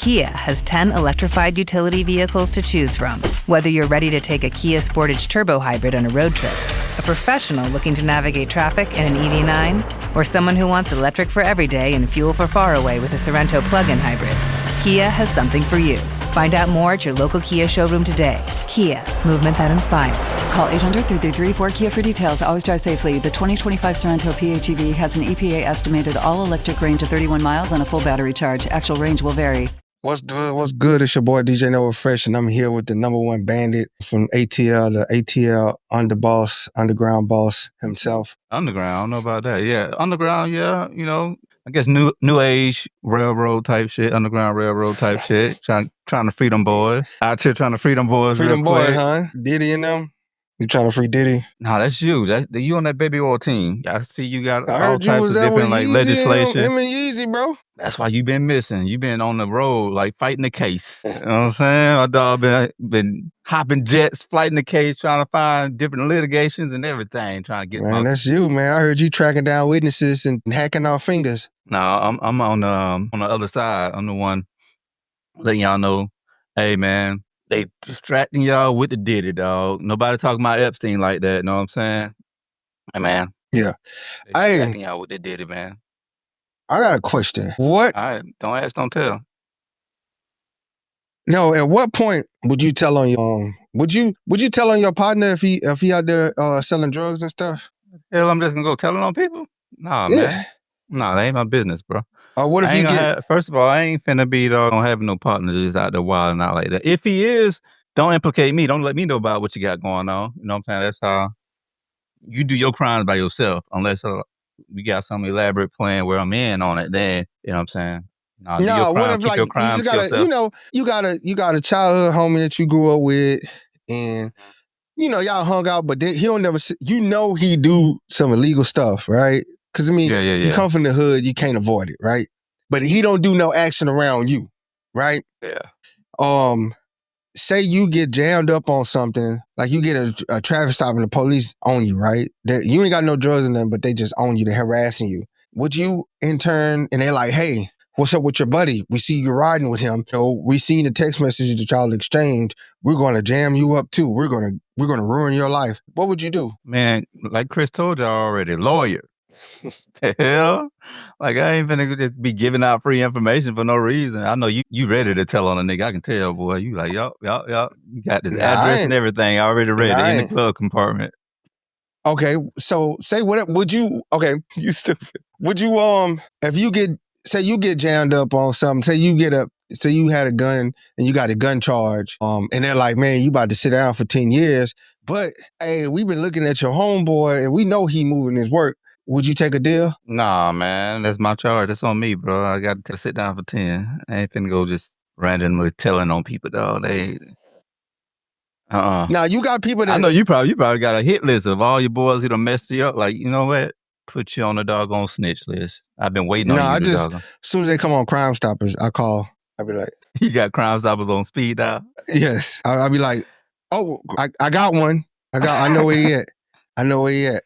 Kia has 10 electrified utility vehicles to choose from. Whether you're ready to take a Kia Sportage Turbo Hybrid on a road trip, a professional looking to navigate traffic in an EV9, or someone who wants electric for every day and fuel for far away with a Sorento plug-in hybrid, Kia has something for you. Find out more at your local Kia showroom today. Kia, movement that inspires. Call 800-333-4KIA for details. Always drive safely. The 2025 Sorento PHEV has an EPA estimated all-electric range of 31 miles on a full battery charge. Actual range will vary. What's good? It's your boy DJ Nova Fresh, and I'm here with the number one bandit from ATL, the ATL underground boss himself. Underground, I don't know about that. Yeah, underground, yeah, you know, I guess new age railroad type shit, underground railroad type shit. Trying to free them boys. Out here trying to free them boys. Free them boys, huh? Diddy and them? You trying to free Diddy? Nah, that's you. You on that baby oil team. I see you got all types of different like legislation. Him and Yeezy, bro. That's why you been missing. You been on the road, like fighting the case. You know what I'm saying? My dog been hopping jets, fighting the case, trying to find different litigations and everything, trying to get. Man, that's you, man. I heard you tracking down witnesses and hacking off fingers. No, I'm on the other side. I'm the one letting y'all know, hey man, they distracting y'all with the Diddy, dog. Nobody talking about Epstein like that. Know what I'm saying? Hey man. Yeah. They distracting y'all with the Diddy, man. I got a question. What? All right, don't ask, don't tell. No, at what point would you tell on your would you tell on your partner if he out there selling drugs and stuff? Hell, I'm just gonna go telling on people? Nah, yeah. Man. Nah, that ain't my business, bro. What if you get... First of all, I ain't finna be don't have no partner just out there wilding out like that. If he is, don't implicate me. Don't let me know about what you got going on. You know what I'm saying? That's how you do your crimes by yourself. Unless we got some elaborate plan where I'm in on it, then you know what I'm saying? No, what if like you gotta, you got a childhood homie that you grew up with, and you know y'all hung out, but then he don't never. He do some illegal stuff, right? Because I mean, you come from the hood, you can't avoid it, right? But he don't do no action around you, right? Yeah. Say you get jammed up on something, like you get a traffic stop and the police own you, right? You ain't got no drugs in them, but they just own you, they're harassing you. Would you in turn, and they're like, hey, what's up with your buddy? We see you riding with him. So we seen the text messages that y'all exchanged. We're going to jam you up too. We're going to ruin your life. What would you do? Man, like Chris told y'all already, lawyer. The hell? Like, I ain't finna just be giving out free information for no reason. I know you ready to tell on a nigga. I can tell, boy. You like, yup. You got this address and everything already ready in the glove compartment. Okay, so say what would you, okay, you stupid. Would you, if you get, say you get jammed up on something, say you had a gun and you got a gun charge, and they're like, man, you about to sit down for 10 years, but hey, we've been looking at your homeboy and we know he moving his work. Would you take a deal? Nah, man, that's my charge. That's on me, bro. I got to sit down for 10. I ain't finna go just randomly telling on people, dog. Now, you got people that... I know you probably got a hit list of all your boys who done messed you up. Like, you know what? Put you on the doggone snitch list. I've been waiting on you. As soon as they come on Crime Stoppers, I call. I'll be like... You got Crime Stoppers on speed dial? Yes. I'll be like, oh, I got one. I know where he at.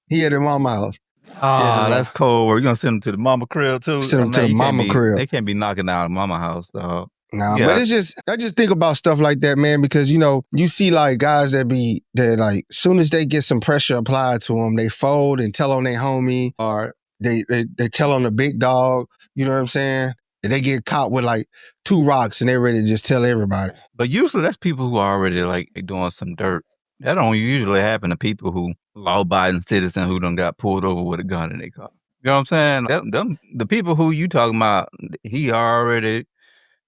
He at the mama house. Oh, that's cold. We're going to send him to the mama crib, too? Send him to the mama crib. They can't be knocking down the mama house, dog. Nah, but I just think about stuff like that, man, because, you know, you see, like, guys that like, soon as they get some pressure applied to them, they fold and tell on their homie, or they tell on the big dog, you know what I'm saying? And they get caught with, like, 2 rocks and they're ready to just tell everybody. But usually that's people who are already, like, doing some dirt. That don't usually happen to people who law-abiding citizen who done got pulled over with a gun in their car. You know what I'm saying? The people who you talking about, he already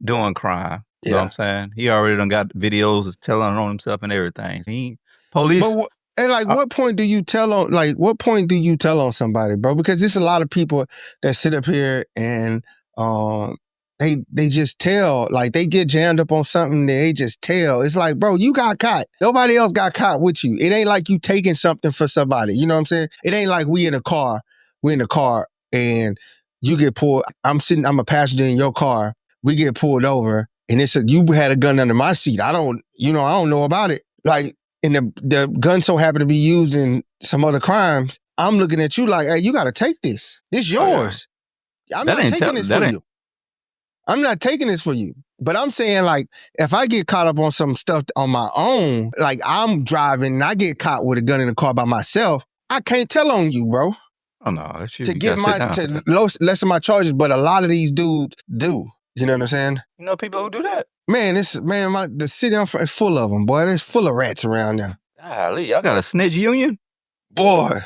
doing crime. You know what I'm saying? He already done got videos telling on himself and everything. Police. But what point do you tell on? Like, what point do you tell on somebody, bro? Because there's a lot of people that sit up here and they just tell, like they get jammed up on something, they just tell. It's like, bro, you got caught. Nobody else got caught with you. It ain't like you taking something for somebody. You know what I'm saying? It ain't like we're in a car and you get pulled. I'm a passenger in your car. We get pulled over and you had a gun under my seat. I don't know about it. Like, and the gun so happened to be used in some other crimes. I'm looking at you like, hey, you got to take this. This yours. I'm not taking this from you. I'm not taking this for you. But I'm saying, like, if I get caught up on some stuff on my own, like I'm driving and I get caught with a gun in the car by myself, I can't tell on you, bro. Oh no, that shit, To you get gotta sit down. lessen my charges, but a lot of these dudes do. You know what I'm saying? You know people who do that? Man, the city I'm from is full of them, boy. There's full of rats around there. Golly, y'all got a snitch union? Boy,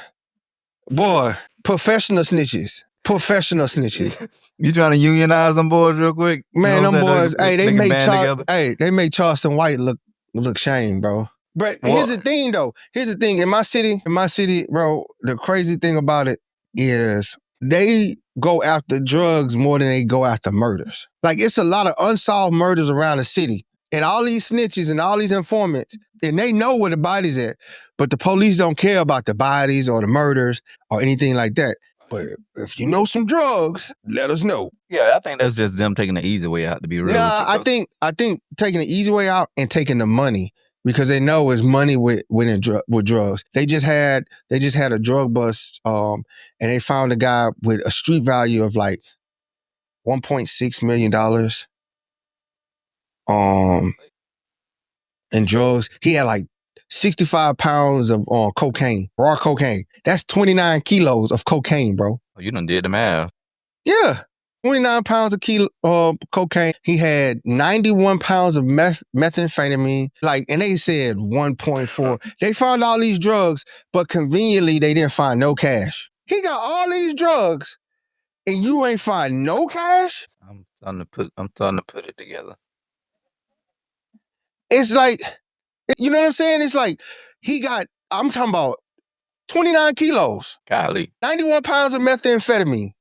professional snitches. You trying to unionize them boys real quick? Man, You know them what I'm boys, saying? hey, Together. they make Charleston White look shame, bro. But here's the thing, though. Here's the thing. In my city, bro, the crazy thing about it is they go after drugs more than they go after murders. Like, it's a lot of unsolved murders around the city. And all these snitches and all these informants, and they know where the body's at, but the police don't care about the bodies or the murders or anything like that. But if you know some drugs, let us know. Yeah, I think that's just them taking the easy way out, to be real. Nah, I think taking the easy way out and taking the money, because they know it's money with drugs. They just had a drug bust, and they found a guy with a street value of like $1.6 million. In drugs. He had like 65 pounds of cocaine, raw cocaine. That's 29 kilos of cocaine, bro. Oh, you done did the math. Yeah. 29 pounds of cocaine. He had 91 pounds of methamphetamine. Like, and they said 1.4. They found all these drugs, but conveniently they didn't find no cash. He got all these drugs, and you ain't find no cash? I'm starting to put it together. It's like, you know what I'm saying? It's like I'm talking about 29 kilos. Golly. 91 pounds of methamphetamine.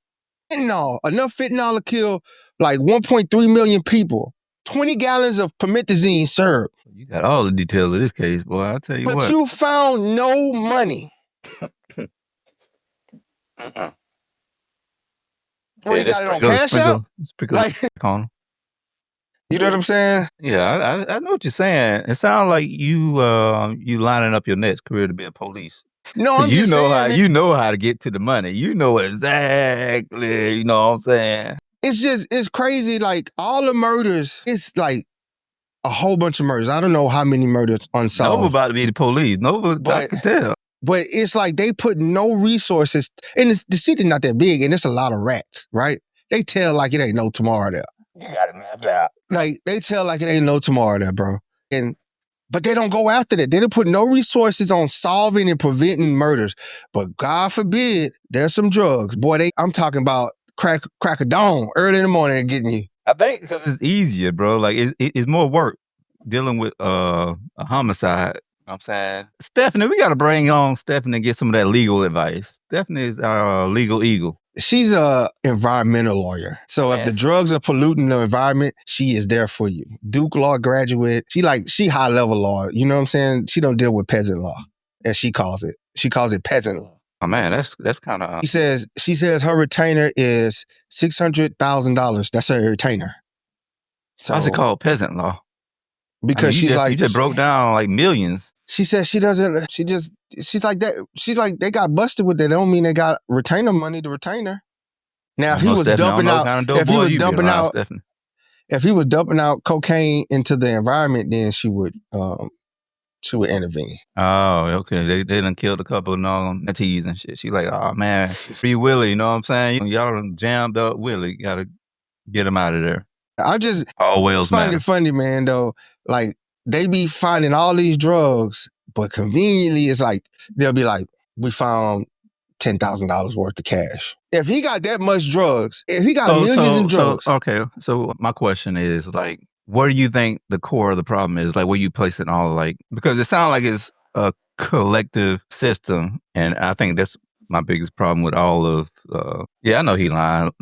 Fentanyl, enough fentanyl to kill like 1.3 million people. 20 gallons of promethazine syrup. You got all the details of this case, boy. I'll tell you what. But you found no money. Well, you got it on Cash App? Like, you know what I'm saying? Yeah, I know what you're saying. It sounds like you lining up your next career to be a police. No, I'm you just know saying. You know how to get to the money. You know exactly. You know what I'm saying? It's crazy. Like, all the murders, it's like a whole bunch of murders. I don't know how many murders unsolved. Nova about to be the police. Nova, I can tell. But it's like they put no resources, and the city's not that big, and it's a lot of rats, right? They tell like it ain't no tomorrow there. You got it mapped out. Like, they tell like it ain't no tomorrow there, bro. But they don't go after that. They don't put no resources on solving and preventing murders. But God forbid, there's some drugs. Boy, I'm talking about crack of dawn, early in the morning, and getting you. I think because it's easier, bro. Like, it's more work dealing with a homicide. You know what I'm saying? Stephanie, we got to bring on Stephanie and get some of that legal advice. Stephanie is our legal eagle. She's a environmental lawyer. So if the drugs are polluting the environment, she is there for you. Duke Law graduate. She high level law. You know what I'm saying? She don't deal with peasant law, as she calls it. She calls it peasant law. Oh man, that's kind of. She says her retainer is $600,000. That's her retainer. So, how's it called peasant law? Because you just broke down like millions. She says she's like that. She's like, they got busted with that. They don't mean they got retainer money to retainer. Now, if he was dumping out cocaine into the environment, then she would intervene. Oh, okay. They done killed a couple of nutties and shit. She like, oh man, free Willie, you know what I'm saying? Y'all done jammed up Willie. Gotta get him out of there. I just find it funny, man, though. Like, they be finding all these drugs, but conveniently it's like, they'll be like, we found $10,000 worth of cash. If he got that much drugs, if he got millions in drugs. So my question is, like, where do you think the core of the problem is? Like, where you place it all, like, because it sounds like it's a collective system, and I think that's my biggest problem with all of, I know he lying.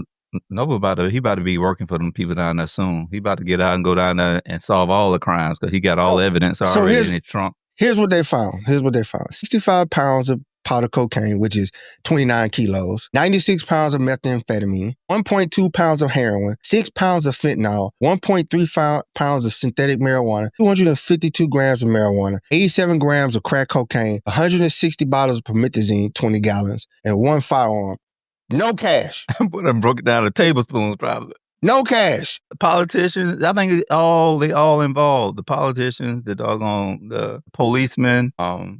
Nova about to be working for them people down there soon. He about to get out and go down there and solve all the crimes because he got all the evidence already in his trunk. Here's what they found. 65 pounds of powder cocaine, which is 29 kilos, 96 pounds of methamphetamine, 1.2 pounds of heroin, 6 pounds of fentanyl, 1.3 pounds of synthetic marijuana, 252 grams of marijuana, 87 grams of crack cocaine, 160 bottles of promethazine, 20 gallons, and 1 firearm. No cash. But I broke it down to tablespoons, probably. No cash. The politicians, I think they all involved. The politicians, the policemen, all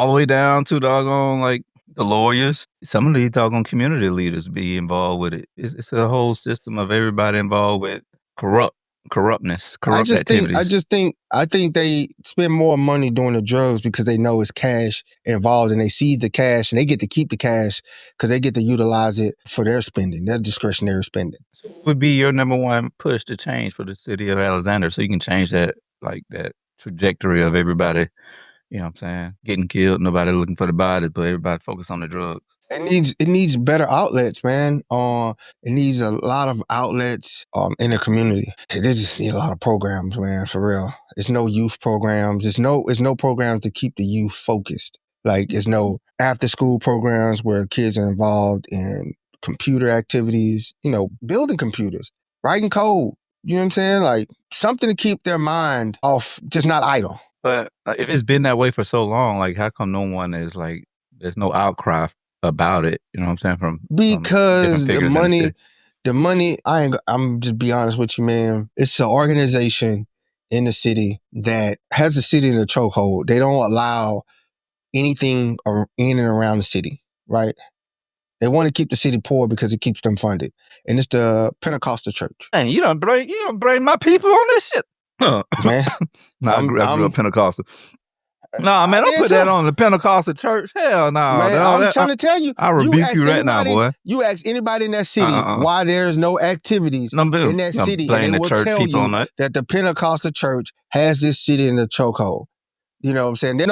the way down to like the lawyers. Some of these doggone community leaders be involved with it. It's a whole system of everybody involved with corruptness, corrupt activities. I think they spend more money doing the drugs because they know it's cash involved, and they see the cash and they get to keep the cash because they get to utilize it for their spending, their discretionary spending. So what would be your number one push to change for the city of Alexander so you can change that trajectory of everybody, you know what I'm saying, getting killed, nobody looking for the bodies, but everybody focused on the drugs? It needs better outlets, man. It needs a lot of outlets in the community. They just need a lot of programs, man, for real. It's no youth programs. It's no programs to keep the youth focused. Like, it's no after school programs where kids are involved in computer activities, building computers, writing code. You know what I'm saying? Like, something to keep their mind off, just not idle. But if it's been that way for so long, like, how come no one is there's no outcry about it? You know what I'm saying? Because the money, I'm just be honest with you, man. It's an organization in the city that has the city in a chokehold. They don't allow anything in and around the city, right? They want to keep the city poor because it keeps them funded. And it's the Pentecostal church. Hey, you don't blame my people on this shit. Man. I grew up Pentecostal. No, man, don't put that on the Pentecostal church. Hell no. Man, I'm trying to tell you. I rebuke you right now, boy. You ask anybody in that city why there's no activities in that city, and they will tell you that the Pentecostal church has this city in the chokehold. You know what I'm saying? There's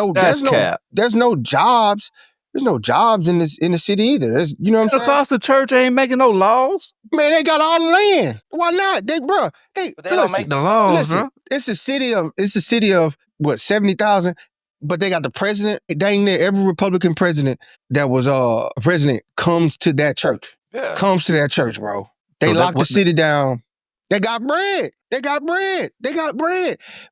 no jobs. There's no jobs in the city either. You know what I'm saying? Pentecostal church ain't making no laws. Man, they got all the land. Why not? They don't make the laws, bro. It's a city of what, 70,000. But they got the president. Dang near every Republican president that was president comes to that church. Yeah. Comes to that church, bro. They locked the city down. They got bread.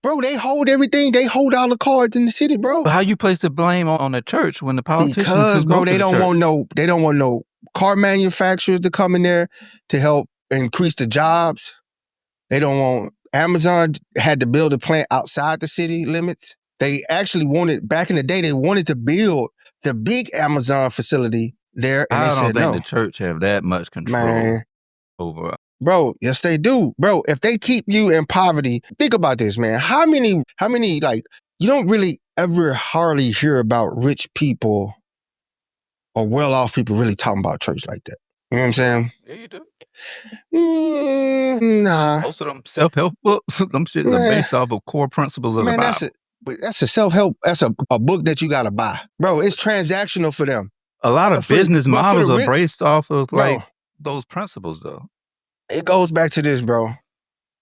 Bro, they hold everything. They hold all the cards in the city, bro. But how you place the blame on the church when the politicians? Because, bro, they don't want no car manufacturers to come in there to help increase the jobs. They don't want Amazon had to build a plant outside the city limits. They actually back in the day, they wanted to build the big Amazon facility there, and they said no. I don't think the church have that much control over. Bro, yes they do. Bro, if they keep you in poverty, think about this, man. How many, like, you don't really ever hardly hear about rich people or well-off people really talking about church like that. You know what I'm saying? Yeah, you do. Nah. Most of them self-help books, them shits are based off of core principles of the Bible. That's a self-help. That's a book that you got to buy. Bro, it's transactional for them. A lot of business models are based off of those principles, though. It goes back to this, bro.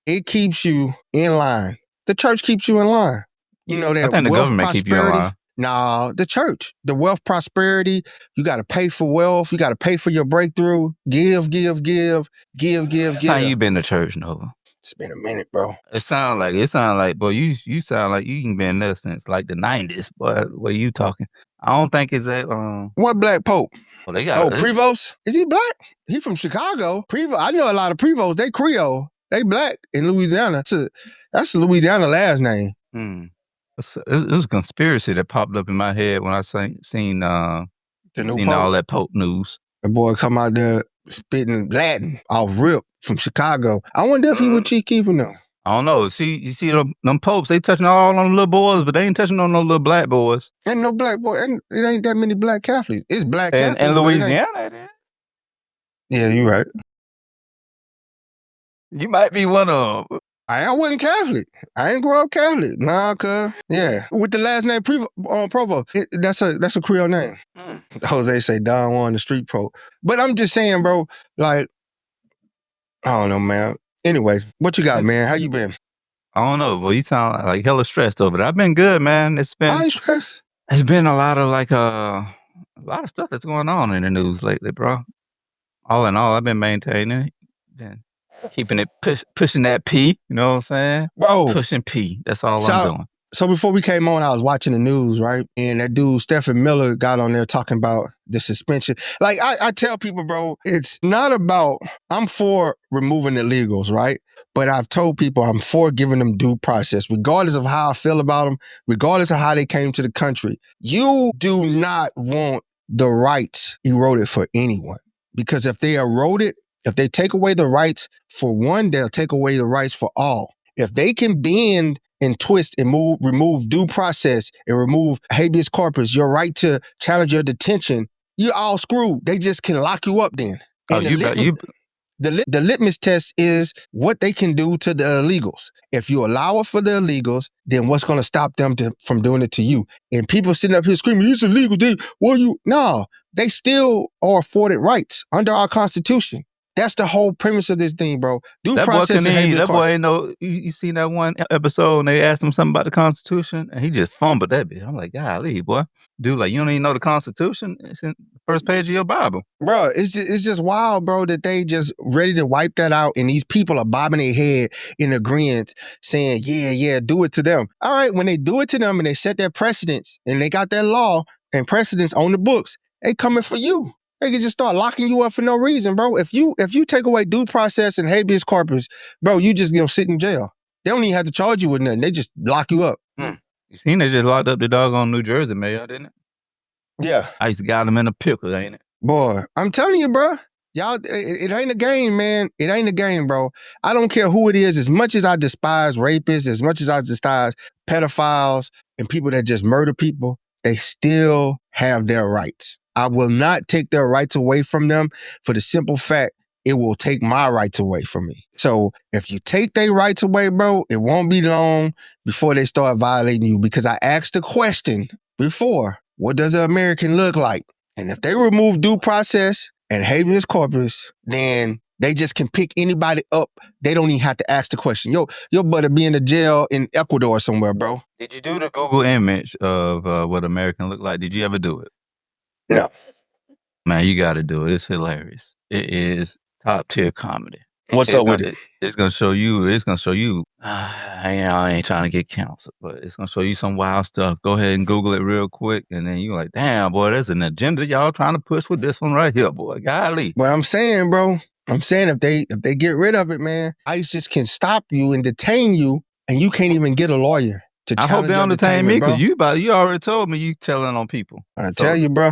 It keeps you in line. The church keeps you in line. You know that. I think the government keep you in line. Nah, the church. The wealth prosperity. You got to pay for wealth. You got to pay for your breakthrough. Give. How you been to church, Nova? It's been a minute, bro. It sound like, boy, you sound like you ain't been there since like the 90s, boy. What you talking? I don't think it's that. What black pope? Well, they got Prevost? Is he black? He from Chicago. Prevost. I know a lot of Prevost. They Creole. They black in Louisiana. That's a Louisiana last name. It was a conspiracy that popped up in my head when I seen all that Pope news. The boy come out there spitting Latin off rip from Chicago. I wonder if he was Chief Keef or no. I don't know. You see them popes, they touching all on them little boys, but they ain't touching on no little black boys. Ain't no black boy. And it ain't that many black Catholics. It's black Catholics. And Louisiana, it is. Yeah, you right. You might be one of them. I wasn't Catholic. I ain't grow up Catholic. Nah, cuz. Yeah. With the last name Provo. That's a Creole name. Jose say Don Juan the street pro. But I'm just saying, bro, like, I don't know, man. Anyway, what you got, man? How you been? I don't know, but you sound like hella stressed over it. I've been good, man. I ain't stressed. It's been a lot of stuff that's going on in the news lately, bro. All in all, I've been maintaining it. Been keeping it, pushing that P, you know what I'm saying? Bro. Pushing P. That's all I'm doing. So before we came on, I was watching the news, right? And that dude, Stephen Miller, got on there talking about the suspension. Like, I tell people, bro, it's not about, I'm for removing illegals, right? But I've told people I'm for giving them due process, regardless of how I feel about them, regardless of how they came to the country. You do not want the rights eroded for anyone. Because if they erode it, if they take away the rights for one, they'll take away the rights for all. If they can bend and twist and remove due process and remove habeas corpus, your right to challenge your detention, you're all screwed. They just can lock you up then. And the litmus test is what they can do to the illegals. If you allow it for the illegals, then what's going to stop them from doing it to you? And people sitting up here screaming, it's illegal. No, they still are afforded rights under our Constitution. That's the whole premise of this thing, bro. Due process. That boy ain't know. You seen that one episode and they asked him something about the Constitution and he just fumbled that bit. I'm like, golly, boy. Dude, like, you don't even know the Constitution? It's in the first page of your Bible. Bro, it's just wild, bro, that they just ready to wipe that out and these people are bobbing their head in agreement saying, yeah, do it to them. All right, when they do it to them and they set their precedents and they got that law and precedents on the books, they coming for you. They can just start locking you up for no reason, bro. If you take away due process and habeas corpus, bro, you just gonna sit in jail. They don't even have to charge you with nothing. They just lock you up. You seen they just locked up the dog on New Jersey mayor, didn't it? Yeah. ICE got him in a pickle, ain't it? Boy, I'm telling you, bro. Y'all, it ain't a game, man. It ain't a game, bro. I don't care who it is. As much as I despise rapists, as much as I despise pedophiles and people that just murder people, they still have their rights. I will not take their rights away from them for the simple fact it will take my rights away from me. So if you take their rights away, bro, it won't be long before they start violating you, because I asked the question before, what does an American look like? And if they remove due process and habeas corpus, then they just can pick anybody up. They don't even have to ask the question. Your buddy be in the jail in Ecuador somewhere, bro. Did you do the Google image of what American look like? Did you ever do it? No. Man, you got to do it. It's hilarious. It is top tier comedy. What's up with it? It's gonna show you. I ain't trying to get canceled, but it's gonna show you some wild stuff. Go ahead and Google it real quick, and then you're like, damn, boy, there's an agenda y'all trying to push with this one right here, boy. Golly. But I'm saying, bro, if they get rid of it, man, ICE just can stop you and detain you, and you can't even get a lawyer to challenge. I hope they don't detain me, because you already told me you telling on people. I tell you, bro.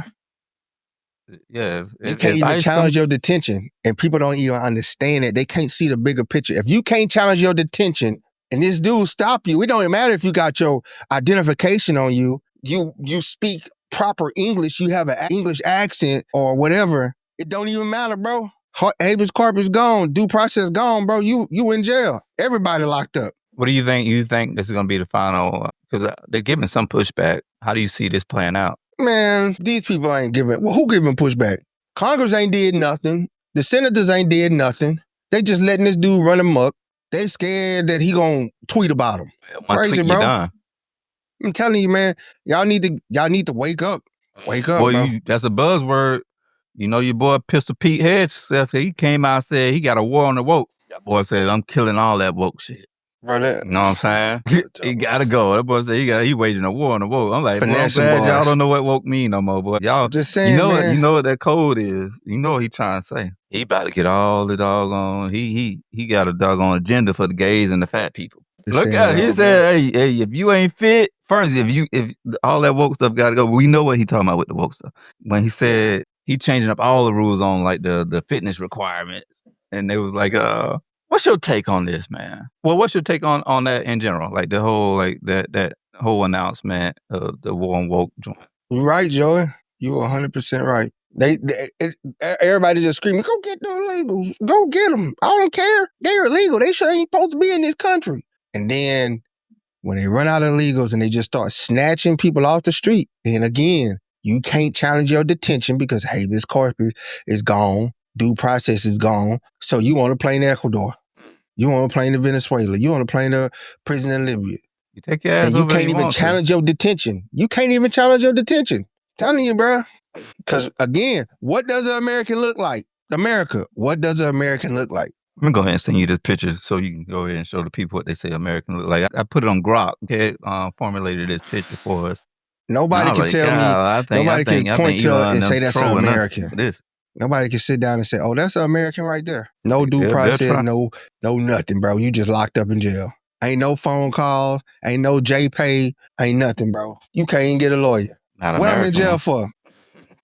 Yeah, you can't even challenge your detention, and people don't even understand it. They can't see the bigger picture. If you can't challenge your detention and this dude stop you, it don't even matter if you got your identification on you, you speak proper English, you have an English accent or whatever. It don't even matter, bro. Habeas corpus gone, due process gone, bro. You in jail. Everybody locked up. What do you think? You think this is going to be the final? Because they're giving some pushback. How do you see this playing out? Man, these people ain't giving. Well, who giving pushback? Congress ain't did nothing. The senators ain't did nothing. They just letting this dude run amok. They scared that he gonna tweet about them. Crazy, bro. I'm telling you, man. Y'all need to wake up. Wake up, bro. That's a buzzword. You know your boy Pistol Pete Hedges, he came out and said he got a war on the woke. That boy said, I'm killing all that woke shit. Bro, you know what I'm saying? He gotta go. That boy said he waging a war on the woke. I'm like, boy, I'm glad y'all don't know what woke mean no more, boy. Y'all just saying, you know what that code is. You know what he trying to say. He about to get all the doggone. He got a doggone agenda for the gays and the fat people. Look at it. He said, hey, if you ain't fit, first, if all that woke stuff gotta go. We know what he talking about with the woke stuff. When he said he changing up all the rules on like the fitness requirements, and they was like, what's your take on this, man? Well, what's your take on that in general? Like the whole, like that whole announcement of the war on woke joint. You're right, Joey. You 100% right. Everybody just screaming, go get the illegals. Go get them. I don't care. They're illegal. They ain't supposed to be in this country. And then when they run out of illegals and they just start snatching people off the street, and again, you can't challenge your detention because habeas corpus is gone. Due process is gone. So you want to play in Ecuador. You want to play in Venezuela. You want to play in a prison in Libya. You take your ass and you can't even challenge your detention. You can't even challenge your detention. Telling you, bro. Because again, what does an American look like? America, what does an American look like? I'm gonna go ahead and send you this picture so you can go ahead and show the people what they say American look like. I put it on Grok, okay? Formulated this picture for us. And I Nobody was can like, tell me, God, nobody can point to Elon and them say that's an trolling us American. for this. Nobody can sit down and say, oh, that's an American right there. No due They'll process, try. no nothing, bro. You just locked up in jail. Ain't no phone calls, ain't no JPay, ain't nothing, bro. You can't even get a lawyer. Not What I'm in American jail one. for?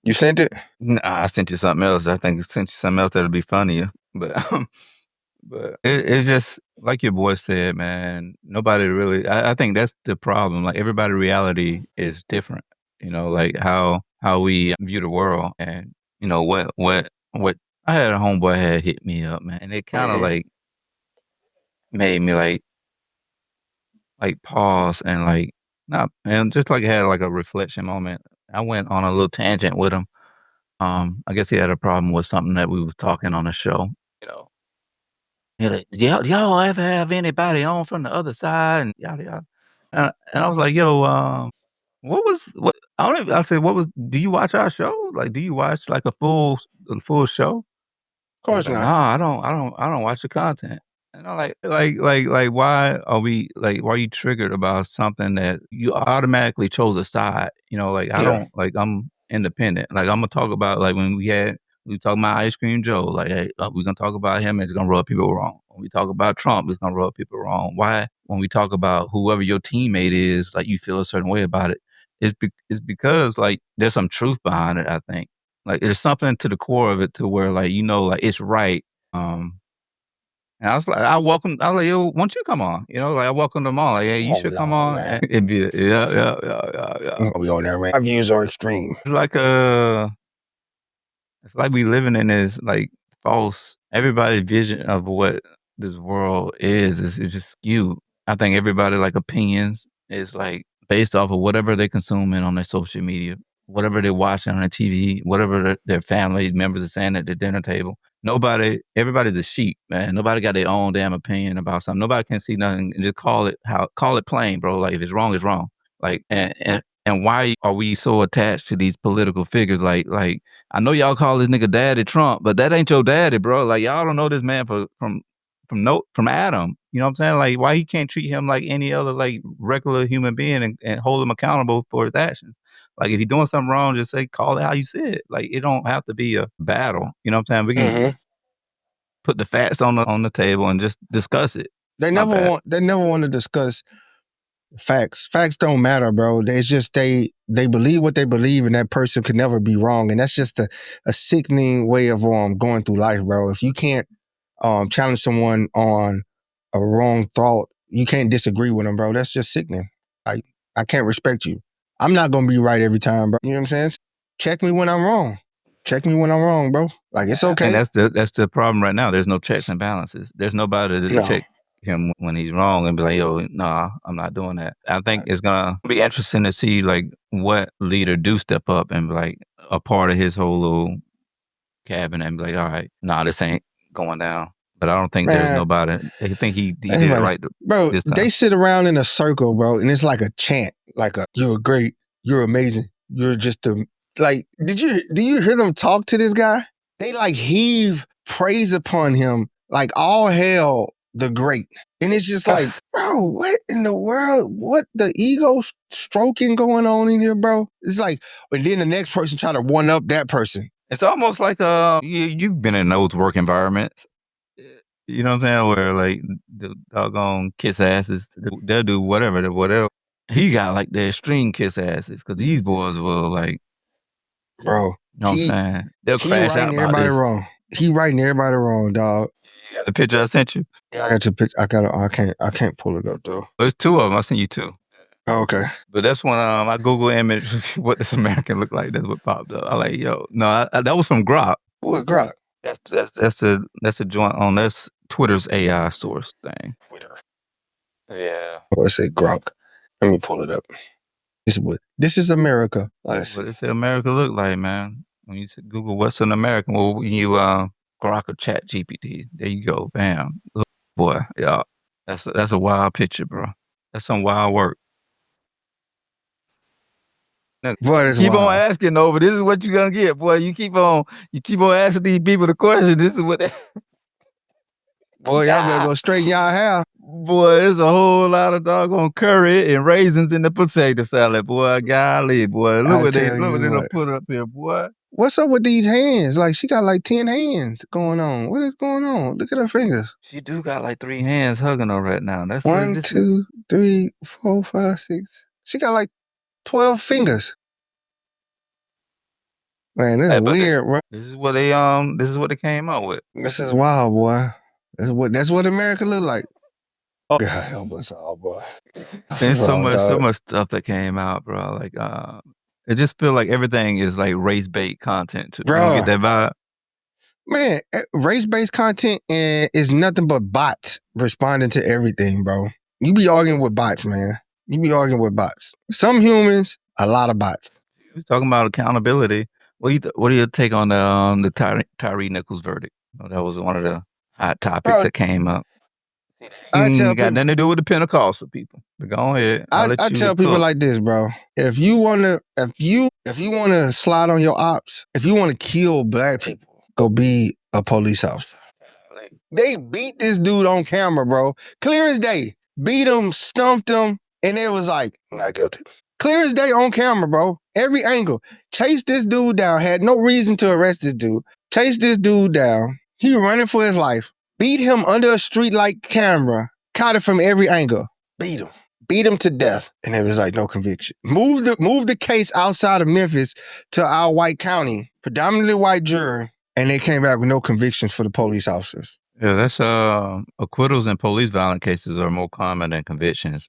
You sent it? Nah, I sent you something else. I think I sent you something else that'll be funnier. But it's just like your boy said, man. Nobody really. I think that's the problem. Like everybody's reality is different. You know, like how we view the world, and you know what. I had a homeboy had hit me up, man, and it kind of like made me like pause and like not and just like had like a reflection moment. I went on a little tangent with him. I guess he had a problem with something that we was talking on the show. You know, he like, y'all ever have anybody on from the other side and yada yada. And I was like, yo, what? I don't even. I said, what was? Do you watch our show? Like, do you watch like a full show? Of He was course like, not. "Nah, I don't watch the content." And I'm like, why are we like, why are you triggered about something that you automatically chose a side? You know, like, I Yeah. don't, like, I'm independent. Like, I'm gonna talk about, like, when we talk about Ice Cream Joe, like, hey, we're gonna talk about him, it's gonna rub people wrong. When we talk about Trump, it's gonna rub people wrong. Why, when we talk about whoever your teammate is, like, you feel a certain way about it? It's because, like, there's some truth behind it, I think. Like, there's something to the core of it to where, like, you know, like, it's right. And I was like, I was like, "Yo, why don't you come on?" You know, like, I welcomed them all. Like, "Hey, you Oh, should come no, on." man. And it'd be yeah. We on that, man. My views are extreme. It's like, it's like we living in this, like, false everybody's vision of what this world is just skewed. I think everybody, like, opinions is, like, based off of whatever they consuming on their social media, whatever they're watching on their TV, whatever their family members are saying at the dinner table. Everybody's a sheep, man. Nobody got their own damn opinion about something. Nobody can see nothing and just call it plain, bro. Like, if it's wrong, it's wrong. Like, and why are we so attached to these political figures? Like I know y'all call this nigga Daddy Trump, but that ain't your daddy, bro. Like, y'all don't know this man from Adam. You know what I'm saying? Like, why he can't treat him like any other like regular human being and hold him accountable for his actions? Like, if he's doing something wrong, just say call it how you see it. Like, it don't have to be a battle. You know what I'm saying? We can put the facts on the table and just discuss it. They never want to discuss facts. Facts don't matter, bro. It's just they believe what they believe, and that person could never be wrong. And that's just a sickening way of going through life, bro. If you can't challenge someone on a wrong thought, you can't disagree with them, bro. That's just sickening. I can't respect you. I'm not gonna be right every time, bro. You know what I'm saying? Check me when I'm wrong. Check me when I'm wrong, bro. Like, it's okay. And that's the problem right now. There's no checks and balances. There's nobody to check him when he's wrong and be like, yo, nah, I'm not doing that. I think it's gonna be interesting to see like what leader do step up and be like a part of his whole little cabinet and be like, all right, nah, this ain't going down. But I don't think there's nobody. I think he did it right, bro. This time. They sit around in a circle, bro, and it's like a chant, like "You're great, you're amazing, you're just a." Like, do you hear them talk to this guy? They like heave praise upon him, like all hail the great, and it's just like, bro, what in the world? What the ego stroking going on in here, bro? It's like, and then the next person try to one up that person. It's almost like you've been in those work environments. You know what I'm saying? Where like the doggone kiss asses, they'll do whatever. He got like the extreme kiss asses because these boys will like, bro. You know what I'm saying? They'll crash out about everybody this. wrong. He writing everybody wrong, dog. You got the picture I sent you? Yeah, I got your picture. I can't pull it up though. There's two of them. I sent you two. Oh, okay. But that's when I Google image what this American look like. That's what popped up. I like, yo, no, that was from Grok. What Grok? That's a joint on that's Twitter's AI source thing. Twitter. Yeah. Oh, let's say Grok. Let me pull it up. This is America. What does America look like, man? When you Google what's an American, well, you Grok or Chat GPT. There you go, bam. Look, boy, yeah, that's a wild picture, bro. That's some wild work. Now, boy, keep on asking over. This is what you're gonna get, boy. You keep on asking these people the question. This is what. Boy, y'all better go straighten y'all hair. Boy, there's a whole lot of doggone curry and raisins in the potato salad, boy. Golly, boy. Look what they done put up here, boy. What's up with these hands? Like, she got like 10 hands going on. What is going on? Look at her fingers. She do got like 3 hands hugging her right now. That's 1, 2, 3, 4, 5, 6. She got like 12 fingers. Man, this is weird, bro. This is what they came up with. This is wild, boy. That's what America look like. Oh, God help us all, boy. There's so much stuff that came out, bro. Like, it just feel like everything is like race-based content too. Bro. You get that vibe? Man, race-based content is nothing but bots responding to everything, bro. You be arguing with bots, man. You be arguing with bots. Some humans, a lot of bots. We're talking about accountability. What do you take on the Tyree Nichols verdict? That was one of the hot topics that came up. Got nothing to do with the Pentecostal people. But go ahead. I tell people like this, bro. If you wanna slide on your ops, if you wanna kill black people, go be a police officer. They beat this dude on camera, bro. Clear as day. Beat him, stumped him, and it was like, not guilty. Clear as day on camera, bro. Every angle. Chased this dude down. Had no reason to arrest this dude. Chased this dude down. He running for his life. Beat him under a streetlight camera. Caught it from every angle. Beat him. Beat him to death. And it was like no conviction. Moved the case outside of Memphis to our white county. Predominantly white jury. And they came back with no convictions for the police officers. Yeah, that's acquittals in police violence cases are more common than convictions.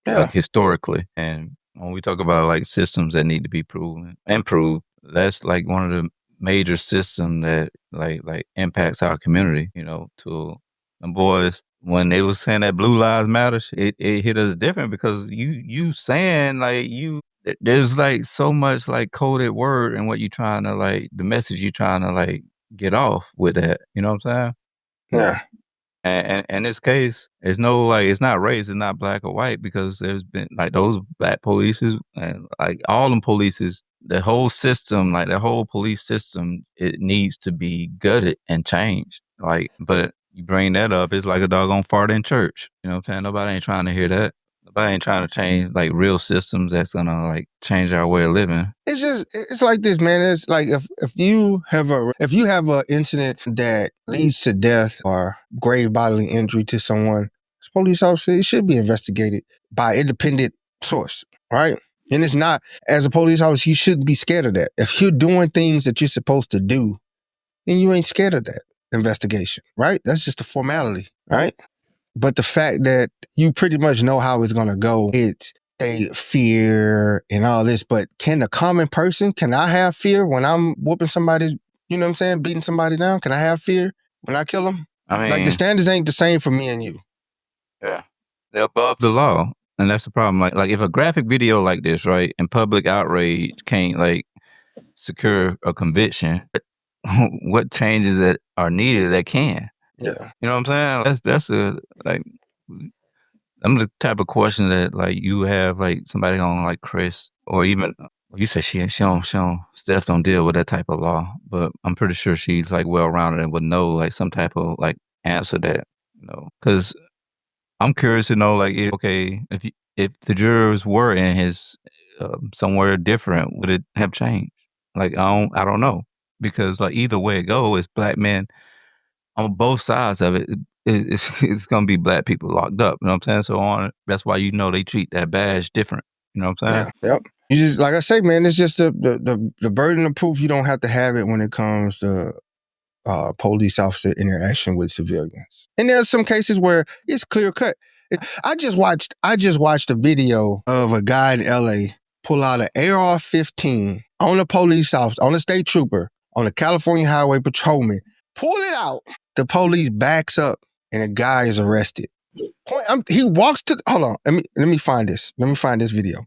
Yeah. Historically. And when we talk about like systems that need to be proven, improved, that's like one of the major systems that like impacts our community, to them boys. When they was saying that Blue Lives Matter, it hit us different because you saying like there's like so much like coded word in what you trying to like, the message you trying to like get off with that. You know what I'm saying? Yeah. And in this case, it's no like, it's not race, it's not black or white, because there's been like those black polices and like all them polices, the whole system, like the whole police system, it needs to be gutted and changed. Like, but you bring that up, it's like a doggone fart in church. You know what I'm saying? Nobody ain't trying to hear that. Nobody ain't trying to change like real systems that's gonna like change our way of living. It's like this, man. It's like if you have a incident that leads to death or grave bodily injury to someone, as a police officer, it should be investigated by an independent source, right? And it's not, as a police officer, you shouldn't be scared of that. If you're doing things that you're supposed to do, then you ain't scared of that investigation, right? That's just a formality, right? But the fact that you pretty much know how it's going to go, it's a fear and all this. But can I have fear when I'm whooping somebody's, you know what I'm saying, beating somebody down? Can I have fear when I kill them? I mean, like the standards ain't the same for me and you. Yeah. They're above the law. And that's the problem. Like if a graphic video like this, right, and public outrage can't like secure a conviction, what changes that are needed that can? Yeah. You know what I'm saying? That's I'm the type of question that like you have like somebody on like Chris, or even you say Steph don't deal with that type of law, but I'm pretty sure she's like well rounded and would know like some type of like answer that, because I'm curious to know like if the jurors were in his somewhere different, would it have changed? Like I don't know, because like either way it goes, it's black men on both sides of it. It's gonna be black people locked up. You know what I'm saying? So that's why they treat that badge different. You know what I'm saying? Yeah, yep. You just, like I say, man, it's just the burden of proof. You don't have to have it when it comes to police officer interaction with civilians. And there's some cases where it's clear cut. I just watched a video of a guy in LA pull out an AR-15 on a police officer, on a state trooper, on a California highway patrolman. Pull it out. The police backs up and a guy is arrested. He walks to, hold on, let me find this. Let me find this video.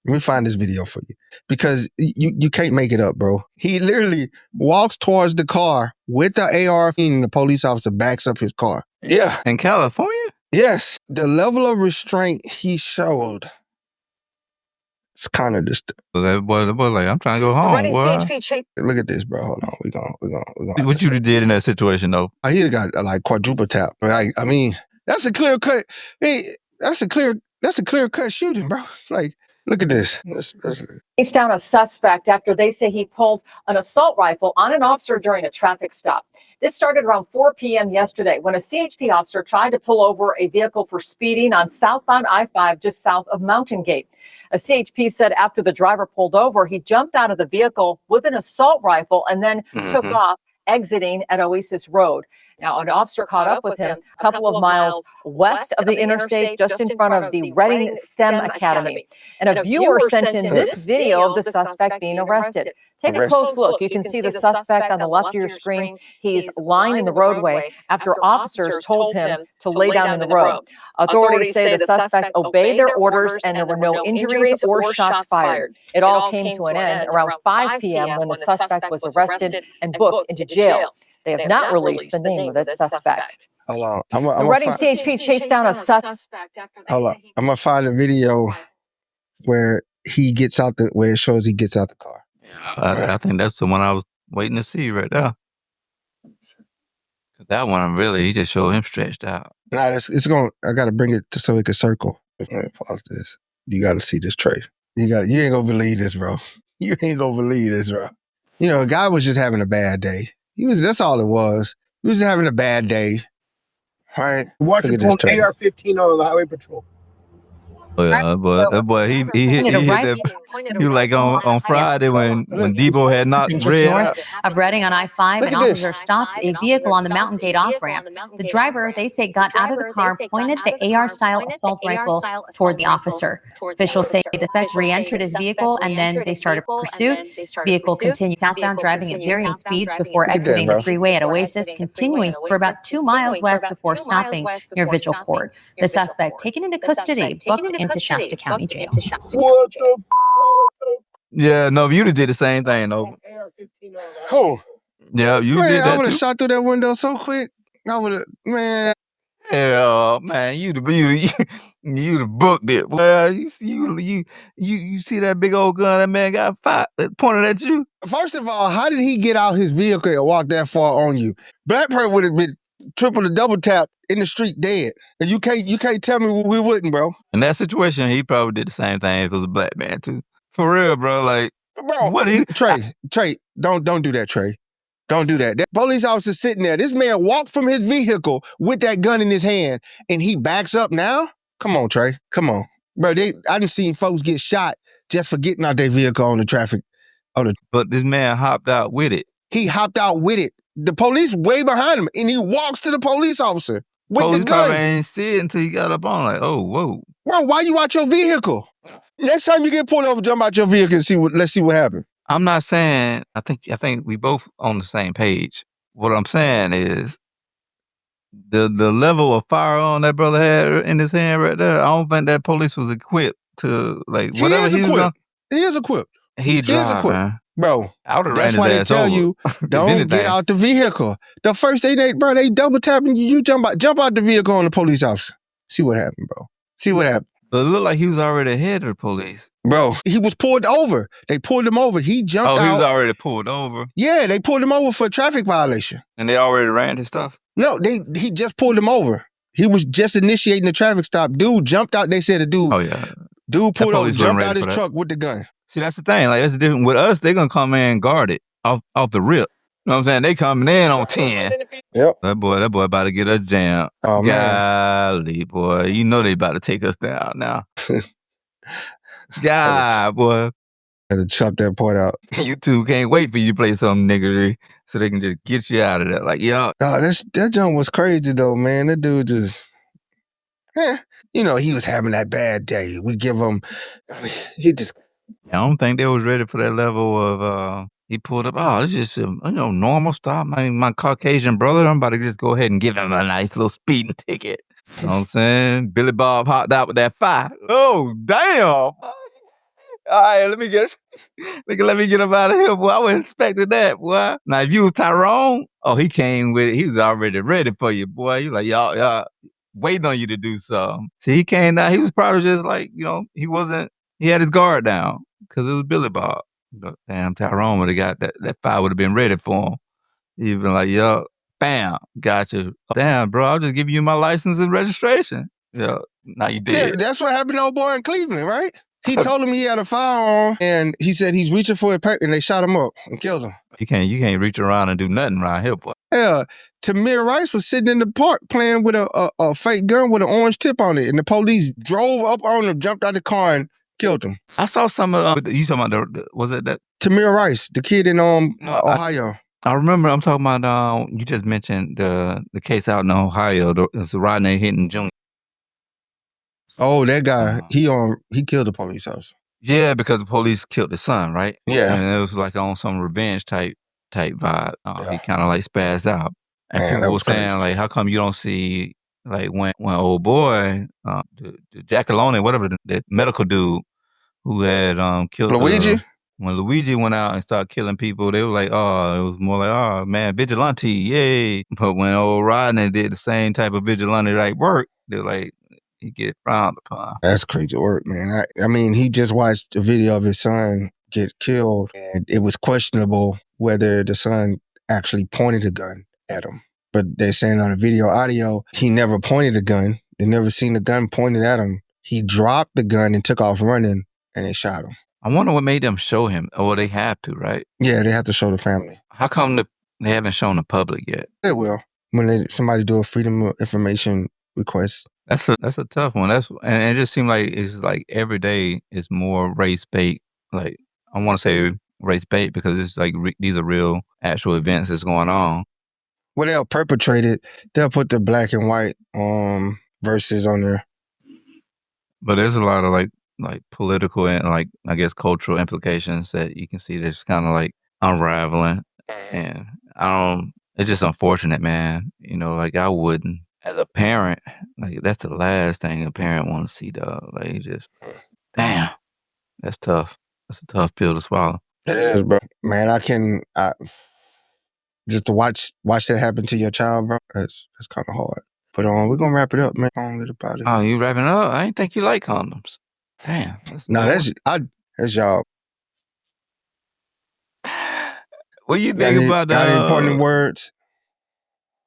Let me find this video for you, because you can't make it up, bro. He literally walks towards the car with the AR-15 and the police officer backs up his car. Yeah. In California? Yes. The level of restraint he showed It's kind of just. That boy like, I'm trying to go home. Look at this, bro. Hold on. We gonna. What you did in that situation, though? He got like quadruple tap. Like, I mean, that's a clear cut. Hey, that's a clear cut shooting, bro. Like, look at this. Chased down a suspect after they say he pulled an assault rifle on an officer during a traffic stop. This started around 4 p.m. yesterday when a CHP officer tried to pull over a vehicle for speeding on southbound I-5 just south of Mountain Gate. A CHP said after the driver pulled over, he jumped out of the vehicle with an assault rifle and then took off, exiting at Oasis Road. Now, an officer caught up with him a couple of miles west of the interstate, just in front of the Reading STEM Academy. And a viewer sent in this video of the suspect being arrested. Take a close look. You can see the suspect on the left of your screen. He's lying in the roadway after officers told him to lay down in the road. Authorities say the suspect obeyed their orders and there were no injuries or shots fired. It all came to an end around 5 p.m. when the suspect was arrested and booked into jail. They have not released the name of this suspect. Hold on. The Reading CHP chased down a suspect. Hold on. I'm gonna find a video where where it shows he gets out the car. I think that's the one I was waiting to see right there. That one he just showed him stretched out. Nah, I gotta bring it so it can circle. Pause this. You gotta see this Tre. You ain't gonna believe this, bro. You ain't gonna believe this, bro. You know, a guy was just having a bad day. That's all it was. He was having a bad day. All right. Watch him pull an AR-15 on the highway patrol. Oh yeah, that boy, he hit that. You like on Friday when Debo had not just read north of Reading on I-5, an officer stopped a vehicle on the Mountain Gate off-ramp. The driver, they say, got out of the car, pointed the AR-style assault rifle toward the officer. Officials say the suspect re-entered his vehicle and then they started pursuit. Vehicle continued southbound, driving at varying speeds before exiting the freeway at Oasis, continuing for about 2 miles west before stopping near Vigil Court. The suspect taken into custody, booked into Shasta County Jail. What the Yeah, no, you did the same thing, though. Who? Yeah, you did that I would have too. shot through that window so quick. I would have, man. Yeah, man, you the booked it. Well, you see that big old gun that man got pointed at you? First of all, how did he get out his vehicle and walk that far on you? Black person would have been triple the double tap in the street dead. And you can't tell me we wouldn't, bro. In that situation, he probably did the same thing if it was a black man too. For real, bro. Like, bro, what Tre, don't do that, Tre. Don't do that. That police officer sitting there. This man walked from his vehicle with that gun in his hand, and he backs up now? Come on, Tre. Come on. Bro, I done seen folks get shot just for getting out their vehicle on the traffic. But this man hopped out with it. He hopped out with it. The police way behind him, and he walks to the police officer with the gun. Probably ain't see it until he got up on like, oh, whoa. Bro, why you out your vehicle? Next time you get pulled over, jump out your vehicle and let's see what happens. I'm not saying, I think we both on the same page. What I'm saying is the level of firearm that brother had in his hand right there, I don't think that police was equipped to, like, whatever he was doing. He is equipped. He is equipped. Man. Bro, I would have ran that's his why they ass tell over. you, don't get out the vehicle. The first thing they double tapping you, you jump out the vehicle on the police officer. See what happened, bro. See what happened. But it looked like he was already ahead of the police. Bro, he was pulled over. They pulled him over. He jumped out. Oh, he was already pulled over? Yeah, they pulled him over for a traffic violation. And they already ran his stuff? No, he just pulled him over. He was just initiating the traffic stop. Dude jumped out. They said a dude. Oh, yeah. Dude pulled over, jumped out his truck with the gun. See, that's the thing. Like, that's the difference. With us, they're going to come in guarded off the rip. You know what I'm saying? They coming in on 10. Yep. That boy about to get us jammed. Oh, man. Golly, boy. You know they about to take us down now. God, boy. Had to chop that part out. You two can't wait for you to play some niggery so they can just get you out of there. Like, yo. Oh, that jump was crazy, though, man. That dude just... You know, he was having that bad day. We give him... he just... I don't think they was ready for that level of... He pulled up, oh, it's just a normal stop. My Caucasian brother, I'm about to just go ahead and give him a nice little speeding ticket. You know what I'm saying? Billy Bob hopped out with that fire. Oh, damn. All right, let me get him out of here, boy. I wasn't expecting that, boy. Now, if you was Tyrone, he came with it. He was already ready for you, boy. You like, y'all waiting on you to do something. See, he came down. He was probably just like, he wasn't He had his guard down because it was Billy Bob. But damn, Tyrone would have got that fire would have been ready for him. He'd been like, yo, bam, got you. Damn, bro, I'll just give you my license and registration. Yeah, now you did. Yeah, that's what happened to old boy in Cleveland, right? He told him he had a firearm, and he said he's reaching for a pack, and they shot him up and killed him. You can't reach around and do nothing around here, boy. Yeah, Tamir Rice was sitting in the park playing with a fake gun with an orange tip on it, and the police drove up on him, jumped out the car, and killed him. I saw some of you talking about was it that Tamir Rice, the kid in Ohio. I remember. I'm talking about you just mentioned the case out in Ohio. It's Rodney Hinton Jr. Oh, that guy. He killed the police officer. Yeah, because the police killed his son, right? Yeah, and it was like on some revenge type vibe. He kind of like spazzed out, and man, people were saying crazy. Like, how come you don't see like when old boy, the Jackalone, whatever the medical dude who had killed Luigi. When Luigi went out and started killing people, they were like, oh, it was more like, oh man, vigilante, yay. But when old Rodney did the same type of vigilante like work, they're like, he get frowned upon. That's crazy work, man. I mean, he just watched a video of his son get killed, and it was questionable whether the son actually pointed a gun at him. But they're saying on the video audio, he never pointed a gun. They never seen the gun pointed at him. He dropped the gun and took off running, and they shot him. I wonder what made them show him. Oh, they have to, right? Yeah, they have to show the family. How come they haven't shown the public yet? They will when somebody do a freedom of information request. That's a tough one. And it just seems like it's like every day is more race bait. Like I want to say race bait because it's like these are real actual events that's going on. Well, they'll perpetrate it. They'll put the black and white verses on there. But there's a lot of like political and like I guess cultural implications that you can see that's kind of like unraveling. And it's just unfortunate, man. You know, like I wouldn't. As a parent, like that's the last thing a parent want to see, dog. Like just, damn, that's tough. That's a tough pill to swallow. It is, bro. Man, just to watch that happen to your child, bro. That's kind of hard. But we're gonna wrap it up, man. Oh, you wrapping it up? I didn't think you like condoms. Damn. That's y'all. What you think about got any important words?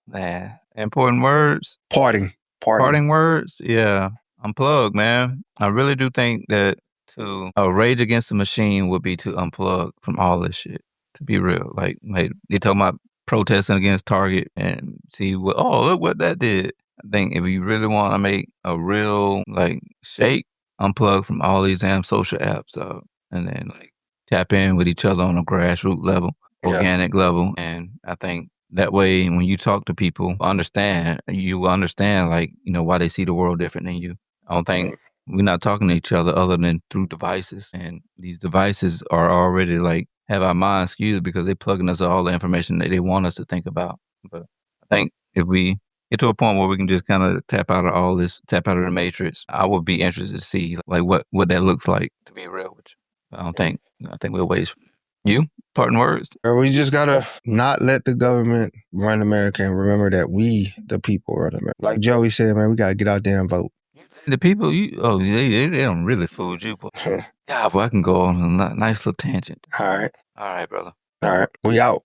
Man. Important words? Parting words? Yeah. Unplug, man. I really do think that to rage against the machine would be to unplug from all this shit. To be real. Like they talking about protesting against Target and see look what that did. I think if you really want to make a real like shake, unplug from all these damn social apps and then like tap in with each other on a grassroots level, organic level. And I think that way, when you talk to people, you understand, like, you know, why they see the world different than you. I don't think we're not talking to each other other than through devices. And these devices are already like, have our minds skewed because they're plugging us all the information that they want us to think about. But I think if we get to a point where we can just kind of tap out of all this, tap out of the matrix, I would be interested to see like what that looks like, to be real with you. I think we'll waste. You? Parting words? We just gotta not let the government run America and remember that we, the people, run America. Like Joey said, man, we gotta get out there and vote. The people, they don't really fool you, but yeah, well, I can go on a nice little tangent. All right. All right, brother. All right. We out.